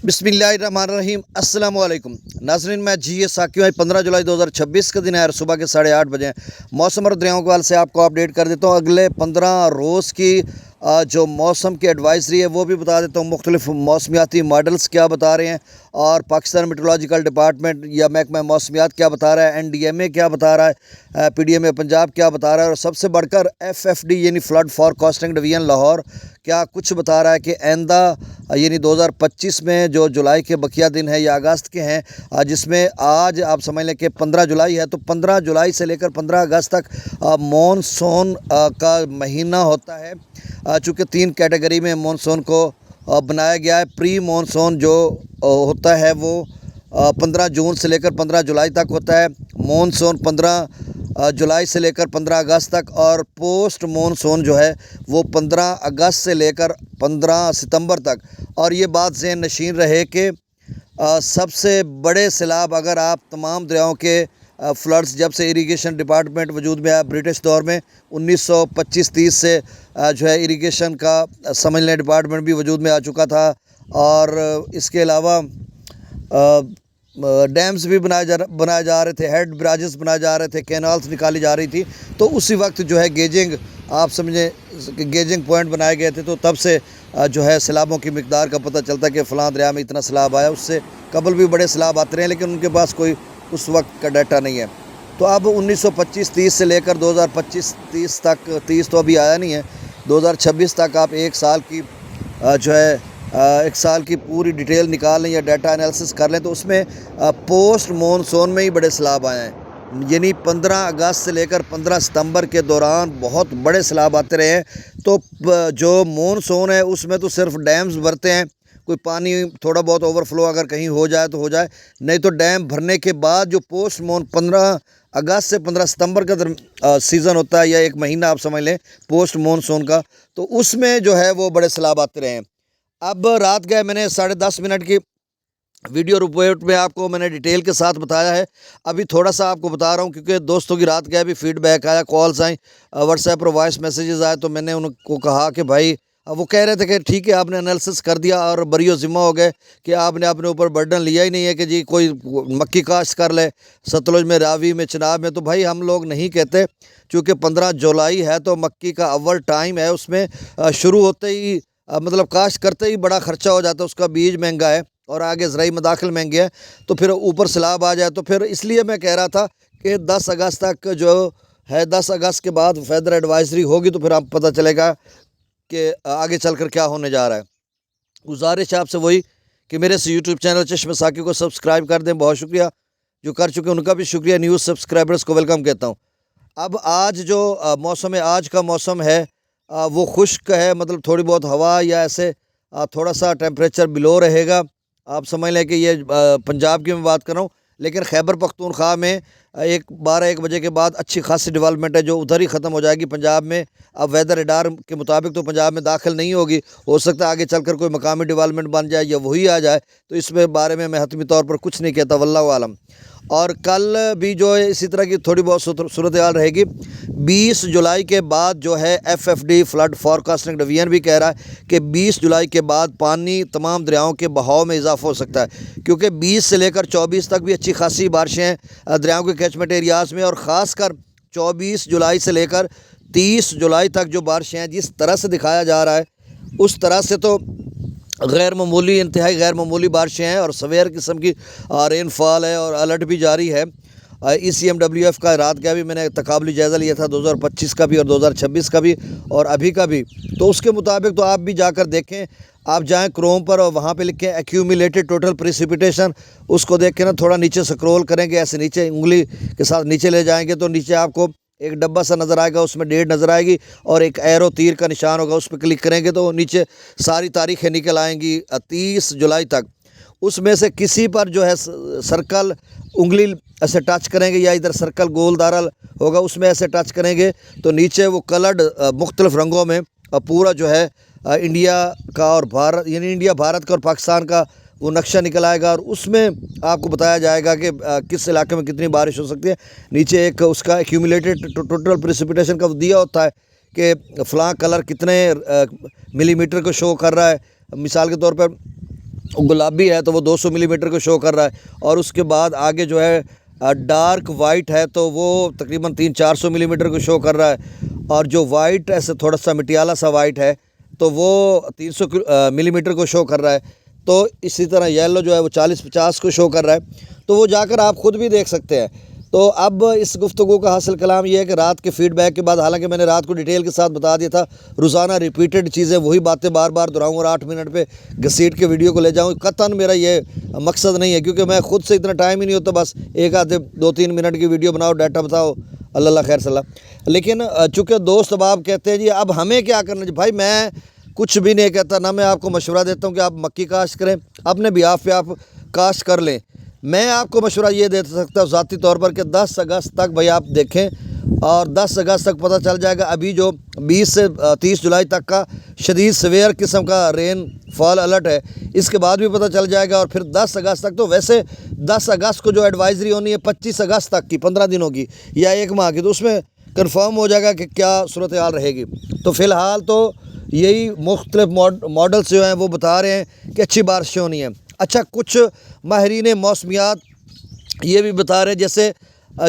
बिस्मिल्लाहिर्रहमानिर्रहीम अस्सलाम वालेकुम नाज़रीन, मैं जी साकिब है। 15 जुलाई 2026 का दिन है और सुबह के 8:30 बजे मौसम और दरियाओं के हवाले से आपको अपडेट कर देता हूँ। अगले 15 रोज़ की जो मौसम की एडवाइजरी है वो भी बता देता हूँ। मुख्तलिफ मौसमियाती मॉडल्स क्या बता रहे हैं और पाकिस्तान मेट्रोलॉजिकल डिपार्टमेंट या महकमा मौसमियात क्या बता रहा है, NDMA क्या बता रहा है, PDMA पंजाब क्या बता रहा है और सबसे बढ़कर FFD यानी फ्लड फॉरकास्टिंग डिवीज़न लाहौर क्या कुछ बता रहा है कि आइंदा यानी 2025 में जो जुलाई के बकिया दिन है या अगस्त के हैं, जिसमें आज आप समझ लें कि 15 जुलाई है, तो 15 जुलाई से लेकर 15 अगस्त तक मॉनसून का महीना होता है। चूँकि 3 कैटेगरी में मॉनसून को बनाया गया है। प्री मॉनसून जो होता है वो 15 जून से लेकर 15 जुलाई तक होता है। मॉनसून 15 जुलाई से लेकर 15 अगस्त तक और पोस्ट मॉनसून जो है वो 15 अगस्त से लेकर 15 सितंबर तक। और ये बात ज़हन नशीन रहे कि सबसे बड़े सैलाब अगर आप तमाम दरियाओं के फ्लड्स जब से इरिगेशन डिपार्टमेंट वजूद में आया ब्रिटिश दौर में 1925-30 से जो है इरिगेशन का समझ लें डिपार्टमेंट भी वजूद में आ चुका था। और इसके अलावा डैम्स भी बनाए जा रहे थे, हेड ब्राजेस बनाए जा रहे थे, कैनाल्स निकाली जा रही थी। तो उसी वक्त जो है गेजिंग आप समझें गेजिंग पॉइंट बनाए गए थे। तो तब से जो है सैलाबों की मिकदार का पता चलता है कि फ़लाँ दरिया में इतना सैलाब आया। उससे कबल भी बड़े सैलाब आते रहे लेकिन उनके पास कोई उस वक्त का डाटा नहीं है। तो अब 1925-30 से लेकर 2025-30 तक, 30 तो अभी आया नहीं है, 2026 तक आप एक साल की जो है एक साल की पूरी डिटेल निकाल लें या डाटा एनालिसिस कर लें तो उसमें पोस्ट मॉनसून में ही बड़े सैलाब आए हैं। यानी 15 अगस्त से लेकर 15 सितंबर के दौरान बहुत बड़े सैलाब आते रहे हैं। तो जो मॉनसून है उसमें तो सिर्फ डैम्स भरते हैं, कोई पानी थोड़ा बहुत ओवरफ्लो अगर कहीं हो जाए तो हो जाए, नहीं तो डैम भरने के बाद जो पोस्ट 15 अगस्त से 15 सितंबर का सीज़न होता है या एक महीना आप समझ लें पोस्ट मॉनसून का, तो उसमें जो है वो बड़े सैलाब आते रहे हैं। अब रात गए मैंने 10:30 मिनट की वीडियो रिपोर्ट में आपको मैंने डिटेल के साथ बताया है। अभी थोड़ा सा आपको बता रहा हूँ क्योंकि दोस्तों की रात गए भी फीडबैक आया, कॉल्स आई, व्हाट्सएप पर वॉइस मैसेजेस आए। तो मैंने उनको कहा कि भाई, वो कह रहे थे कि ठीक है आपने एनालिसिस कर दिया और बरियो ज़िम्मा हो गए कि आपने अपने ऊपर बर्डन लिया ही नहीं है कि जी कोई मक्की काश्त कर ले सतलुज में, रावी में, चिनाब में। तो भाई हम लोग नहीं कहते, चूँकि 15 जुलाई है तो मक्की का अव्वल टाइम है, उसमें शुरू होते ही मतलब काश्त करते ही बड़ा ख़र्चा हो जाता है, उसका बीज महंगा है और आगे ज़राई मदाखिल महंगे हैं। तो फिर ऊपर सैलाब आ जाए तो फिर इसलिए मैं कह रहा था कि 10 अगस्त तक जो है, 10 अगस्त के बाद वेदर एडवाइजरी होगी तो फिर आप पता चलेगा कि आगे चलकर क्या होने जा रहा है। गुजारिश है आपसे वही कि मेरे इस यूट्यूब चैनल चश्मे साकी को सब्सक्राइब कर दें। बहुत शुक्रिया, जो कर चुके उनका भी शुक्रिया। न्यूज़ सब्सक्राइबर्स को वेलकम कहता हूँ। अब आज जो मौसम है, आज का मौसम है वो खुश्क है, मतलब थोड़ी बहुत हवा या ऐसे थोड़ा सा टेम्परेचर बिलो रहेगा। आप समझ लें कि ये पंजाब की मैं बात कर रहा हूँ, लेकिन खैबर पख्तूनख्वा में 12-1 बजे के बाद अच्छी खासी डेवलपमेंट है जो उधर ही ख़त्म हो जाएगी। पंजाब में अब वेदर रडार के मुताबिक तो पंजाब में दाखिल नहीं होगी, हो सकता है आगे चलकर कोई मकामी डेवलपमेंट बन जाए या वही आ जाए। तो इसमें बारे में मैं हतमी तौर पर कुछ नहीं कहता, वल्लाहु आलम। और कल भी जो है इसी तरह की थोड़ी बहुत सूरत हाल रहेगी। 20 जुलाई के बाद जो है FFD फ्लड फॉरकास्टिंग डिवीज़न भी कह रहा है कि 20 जुलाई के बाद पानी तमाम दरियाओं के बहाव में इजाफा हो सकता है, क्योंकि 20 से लेकर 24 तक भी अच्छी खासी बारिशें हैं दरियाओं के कैचमेंट एरियाज़ में। और ख़ासकर 24 जुलाई से लेकर 30 जुलाई तक जो बारिशें हैं, जिस तरह से दिखाया जा रहा है उस तरह से तो गैर मामूली, इंतहाई गैर मामूली बारिशें हैं और सवेर किस्म की रेनफॉल है और अलर्ट भी जारी है। ECMWF का रात का भी मैंने तकाबली जायज़ा लिया था, 2025 का भी और 2026 का भी और अभी का भी। तो उसके मुताबिक तो आप भी जाकर देखें, आप जाएं क्रोम पर और वहाँ पे लिखें एक्यूमुलेटेड टोटल प्रेसिपिटेशन, उसको देख के ना थोड़ा नीचे स्क्रॉल करेंगे, ऐसे नीचे उंगली के साथ नीचे ले जाएंगे तो नीचे आपको एक डब्बा सा नज़र आएगा, उसमें डेट नज़र आएगी और एक एरो तीर का निशान होगा, उस पर क्लिक करेंगे तो नीचे सारी तारीखें निकल आएंगी 30 जुलाई तक। उसमें से किसी पर जो है सर्कल उंगली ऐसे टच करेंगे या इधर सर्कल गोल दारल होगा उसमें ऐसे टच करेंगे तो नीचे वो कलर्ड मुख्तलिफ रंगों में पूरा जो है इंडिया का और भारत, यानी इंडिया, भारत का और पाकिस्तान का वो नक्शा निकल आएगा और उसमें आपको बताया जाएगा कि किस इलाके में कितनी बारिश हो सकती है। नीचे एक उसका एक्यूमुलेटेड टोटल प्रेसिपिटेशन का दिया होता है कि फ़लाँ कलर कितने मिलीमीटर को शो कर रहा है। मिसाल के तौर पर गुलाबी है तो वो 200 मिलीमीटर को शो कर रहा है, और उसके बाद आगे जो है डार्क वाइट है तो वो तकरीबन 300-400 मिलीमीटर को शो कर रहा है, और जो वाइट ऐसे थोड़ा सा मटियाला सा वाइट है तो वो 300 मिलीमीटर को शो कर रहा है। तो इसी तरह येलो जो है वो 40-50 को शो कर रहा है। तो वो जाकर आप ख़ुद भी देख सकते हैं। तो अब इस गुफ्तगू का हासिल कलाम ये है कि रात के फीडबैक के बाद, हालांकि मैंने रात को डिटेल के साथ बता दिया था, रोज़ाना रिपीटेड चीज़ें वही बातें बार बार दोहराऊँ और 8 मिनट पे घसीट के वीडियो को ले जाऊँ, कतन मेरा ये मकसद नहीं है, क्योंकि मैं ख़ुद से इतना टाइम ही नहीं होता। बस एक आधे 2-3 मिनट की वीडियो बनाओ, डाटा बताओ, अल्लाह खैर सलाह। लेकिन चूँकि दोस्त अहबाब कहते हैं जी अब हमें क्या करना चाहिए, भाई मैं कुछ भी नहीं कहता, ना मैं आपको मशवरा देता हूँ कि आप मक्की काश्त करें, अपने बिहाफ पे आप काश्त कर लें। मैं आपको मशवरा ये दे सकता हूँ ज़ाती तौर पर कि 10 अगस्त तक भाई आप देखें, और 10 अगस्त तक पता चल जाएगा। अभी जो 20 से 30 जुलाई तक का शदीद सवेयर किस्म का रेन फॉल अलर्ट है, इसके बाद भी पता चल जाएगा। और फिर 10 अगस्त तक, तो वैसे 10 अगस्त को जो एडवाइज़री होनी है 25 अगस्त तक की, 15 दिनों की या 1 माह की, तो उसमें कन्फर्म हो जाएगा कि क्या सूरत हाल रहेगी। तो फ़िलहाल तो यही मुख्तलिफ मॉडल्स जो हैं वो बता रहे हैं कि अच्छी बारिशें होनी है। अच्छा, कुछ माहिरीन मौसमियात ये भी बता रहे हैं, जैसे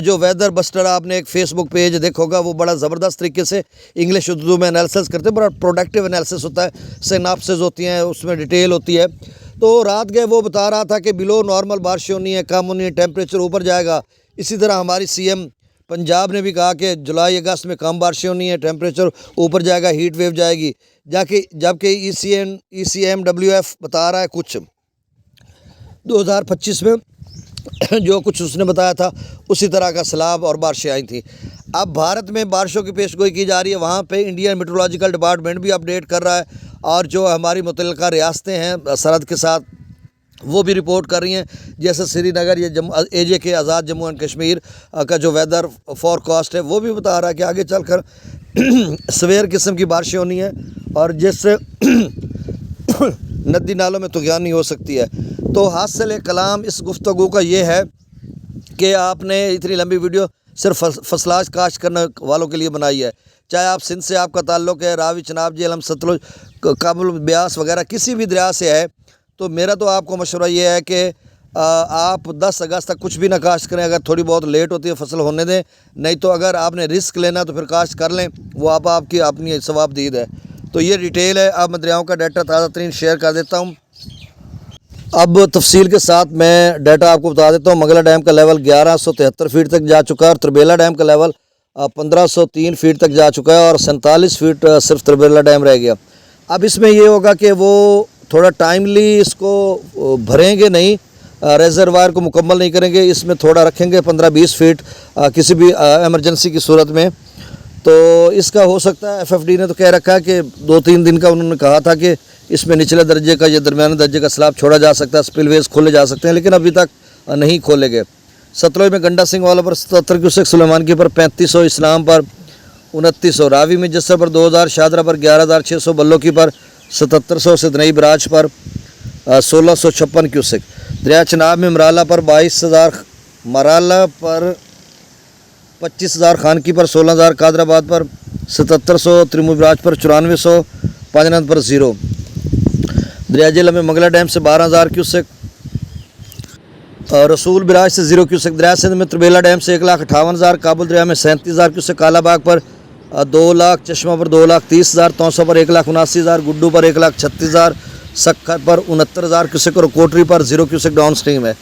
जो वेदर बस्टर आपने एक फ़ेसबुक पेज देखा होगा, वो बड़ा ज़बरदस्त तरीके से इंग्लिश उर्दू में एनालिसिस करते हैं, बड़ा प्रोडक्टिव एनालिसिस होता है, सिनॉप्सिस होती हैं, उसमें डिटेल होती है। तो रात गए वो बता रहा था कि बिलो नॉर्मल बारिश होनी है, कम होनी है, टेम्परेचर ऊपर जाएगा। इसी तरह हमारी CM पंजाब ने भी कहा कि जुलाई अगस्त में कम बारिशें होनी है, टेम्परेचर ऊपर जाएगा, हीट वेव जाएगी। जबकि ECMWF बता रहा है कुछ 2025 में जो कुछ उसने बताया था उसी तरह का सैलाब और बारिशें आई थी। अब भारत में बारिशों की पेशगोई की जा रही है, वहाँ पे इंडियन मेट्रोलॉजिकल डिपार्टमेंट भी अपडेट कर रहा है, और जो हमारी मुतल्लिका रियासतें हैं सरहद के साथ, वो भी रिपोर्ट कर रही हैं। जैसे श्रीनगर, ये AJ Azad Jammu and Kashmir का जो वेदर फोरकास्ट है वो भी बता रहा है कि आगे चलकर सवेर किस्म की बारिशें होनी है, और जिससे नदी नालों में तुग़यानी हो सकती है। तो हासिल कलाम इस गुफ्तगू का ये है कि आपने इतनी लंबी वीडियो सिर्फ फसलाज काश्त करने वालों के लिए बनाई है। चाहे आप सिंध से आपका ताल्लुक़ है, रावी, चनाब, झेलम, सतलुज, काबुल, ब्यास वगैरह किसी भी दरिया से है, तो मेरा तो आपको मशवरा ये है कि आप 10 अगस्त तक कुछ भी ना काश्त करें। अगर थोड़ी बहुत लेट होती है फसल होने दें, नहीं तो अगर आपने रिस्क लेना तो फिर काश्त कर लें, वो आपकी अपनी सवाबदीद है। तो ये डिटेल है। अब मैं दरियाओं का डाटा ताज़ा तरीन शेयर कर देता हूँ। अब तफसील के साथ मैं डाटा आपको बता देता हूँ। मंगला डैम का लेवल 1173 फीट तक जा चुका है, और त्रिबेला डैम का लेवल 1503 फीट तक जा चुका है, और 47 फीट सिर्फ त्रिबेला डैम रह गया। अब इसमें ये होगा कि वो थोड़ा टाइमली इसको भरेंगे नहीं, रेजरवायर को मुकम्मल नहीं करेंगे, इसमें थोड़ा रखेंगे 15-20 फीट किसी भी एमरजेंसी की सूरत में। तो इसका हो सकता है, FFD ने तो कह रखा है कि 2-3 दिन का उन्होंने कहा था कि इसमें निचले दर्जे का या दरमियाने दर्जे का स्लैब छोड़ा जा सकता है, स्पिलवेज खोले जा सकते हैं, लेकिन अभी तक नहीं खोले गए। सतलुज में गंडा सिंह वाला पर 77 क्यूसेक, सुलेमानकी पर 3500, इस्लाम पर 2900, रावी में जस्सर पर 2000, शादरा पर 11600, बल्लोकी पर 7700, सिदनई बराज पर 1656 क्यूसेक, दरिया चनाब में मराला पर 22,000, मराला पर 25,000, खानकी पर 16,000, कादराबाद पर 7700, त्रिमू बराज पर 9400, पांजनंद पर 0, दरिया जिला में मंगला डैम से 12,000 क्यूसेक, और रसूल बराज से 0 क्यूसेक, दरिया सिंध में त्रिबेला डैम से 1,58,000, काबुल दरिया में 37,000 क्यूसेक, कालाबाग पर 2 लाख, चश्मा पर 2,30,000, तौसा पर 1,79,000, गुड्डू पर 1,36,000, सक्खर पर 69,000 क्यूसेक, और कोटरी पर 0 क्यूसेक डाउन स्ट्रीम है।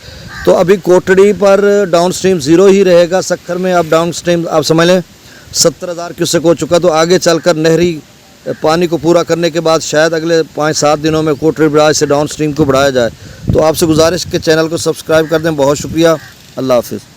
तो अभी कोटड़ी पर डाउन स्ट्रीम 0 ही रहेगा, सक्खर में अब डाउन स्ट्रीम आप समझ लें 70,000 क्यूसेक हो चुका। तो आगे चलकर नहरी पानी को पूरा करने के बाद शायद अगले 5-7 दिनों में कोटड़ी बराज से डाउन स्ट्रीम को बढ़ाया जाए। तो आपसे गुजारिश के चैनल को सब्सक्राइब कर दें। बहुत शुक्रिया, अल्लाह हाफिज़।